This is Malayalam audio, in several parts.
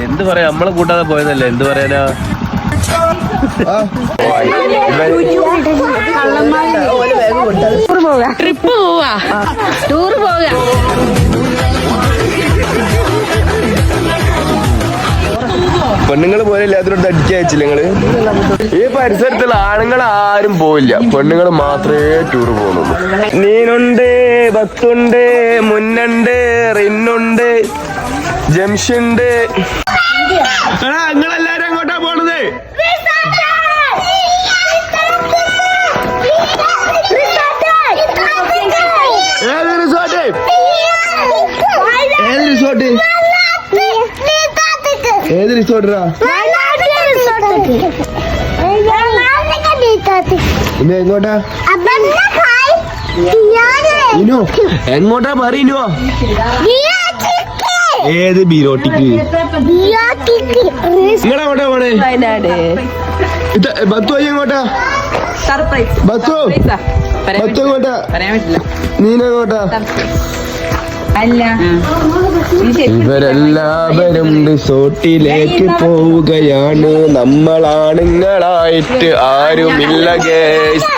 എന്ത് പറയാ, നമ്മളെ കൂട്ടാതെ പോയതല്ലേ, എന്ത് പറയാനാ. ട്രിപ്പ് പോവാ, ടൂർ പോവുക. പെണ്ണുങ്ങൾ പോലെ എല്ലാത്തിനോട് അടിച്ചയച്ചില്ല നിങ്ങള്. ഈ പരിസരത്തുള്ള ആണുങ്ങൾ ആരും പോയില്ല, പെണ്ണുങ്ങൾ മാത്രമേ ടൂർ പോകുന്നുള്ളൂ. നീനുണ്ട്, ബത്തുണ്ട്, മുന്നുണ്ട്, റിന്നുണ്ട്, ജംഷുണ്ട്. നിങ്ങളെല്ലാരും എങ്ങോട്ടാ പോണത്? ഏത് റിസോർട്ട്? ഏത് റിസോർട്ട്? ഏത് റിസോർട്ടാ? പിന്നെ എങ്ങോട്ടാ? ഇനോ എങ്ങോട്ടാ പറയുന്നോ? ഏത് ബീരോട്ടിക്ക്? നിങ്ങളെങ്ങോട്ടാ പോണേ? വയനാട്. ബത്തു എങ്ങോട്ടാ? സർപ്രൈസ്. ബത്തു ബത്തു എങ്ങോട്ടാ? പറയാൻ പറ്റില്ല. നീനെങ്ങോട്ടാ? അല്ല, ഇവരെല്ലാവരും റിസോർട്ടിലേക്ക് പോവുകയാണ്. നമ്മളാണുങ്ങളായിട്ട് ആരുമില്ല ഗേസ്.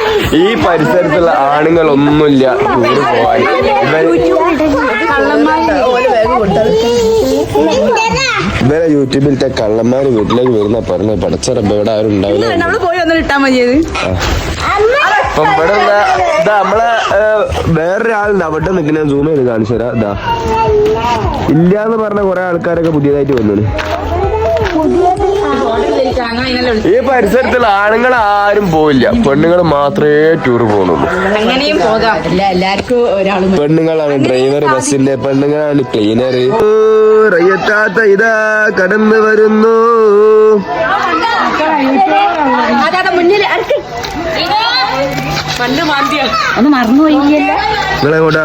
ഈ പരിസരത്തുള്ള ആണുങ്ങളൊന്നുമില്ല ടൂറ് പോവാൻ. ഇവരെ യൂട്യൂബിലത്തെ കള്ളന്മാര് വീട്ടിലേക്ക് വരുന്ന പറഞ്ഞ പടച്ചറമ്പ് ഇവിടെ ആരും ഉണ്ടാവില്ല. അപ്പം ഇവിടെ നമ്മളെ വേറൊരാളുണ്ട് അവിടെ നിൽക്കുന്ന സൂം ചെയ്ത് കാണിച്ചു തരാം. ഇതാ ഇല്ലാന്ന് പറഞ്ഞ കുറെ ആൾക്കാരൊക്കെ പുതിയതായിട്ട് വന്നു. ഈ പരിസരത്തുള്ള ആണുങ്ങൾ ആരും പോയില്ല, പെണ്ണുങ്ങൾ മാത്രമേ ടൂർ പോകുന്നുള്ളൂ. പെണ്ണുങ്ങളാണ് ഡ്രൈവർ ബസ്സിന്റെ, പെണ്ണുങ്ങളാണ് ക്ലീനർ. റയ്യത്താത്ത ഇതാ കടന്നു വരുന്നു. ഒന്ന് മറന്നുപോയില്ല. നിങ്ങളെങ്ങോട്ടാ?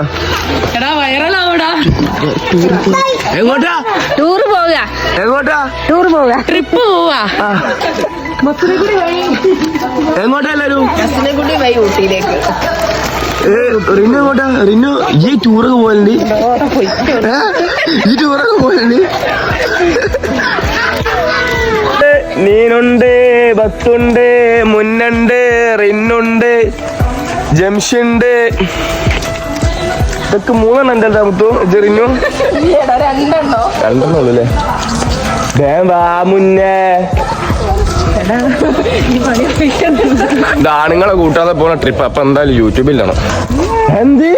എങ്ങോട്ടാ? ടൂർ പോവുക. എങ്ങോട്ടാ? ടൂർ പോവുക, ട്രിപ്പ് പോവാ. എങ്ങോട്ടാ എല്ലാരും? ബസ്സിനെക്കൂടി വഴി ഊട്ടിയിലേക്ക്. റിന്നു എങ്ങോട്ടാ? റിന്നു ഈ ടൂറൊക്കെ പോലുണ്ട്, ഈ ടൂറൊക്കെ പോലുണ്ട്. നീനുണ്ട്, ബത്തുണ്ട്, മുന്നുണ്ട്, റിന്നുണ്ട്, ജംഷുണ്ട്. ഇതൊക്കെ മൂന്നെണ്ണം എന്താ മുത്തു? റിന്നു രണ്ടെണ്ണം ഉള്ളു അല്ലേ? വാ മുന്നേ. ആണുങ്ങളെ കൂട്ടാതെ പോണ ട്രിപ്പ്. അപ്പൊ എന്തായാലും യൂട്യൂബിലാണ്. എന്ത്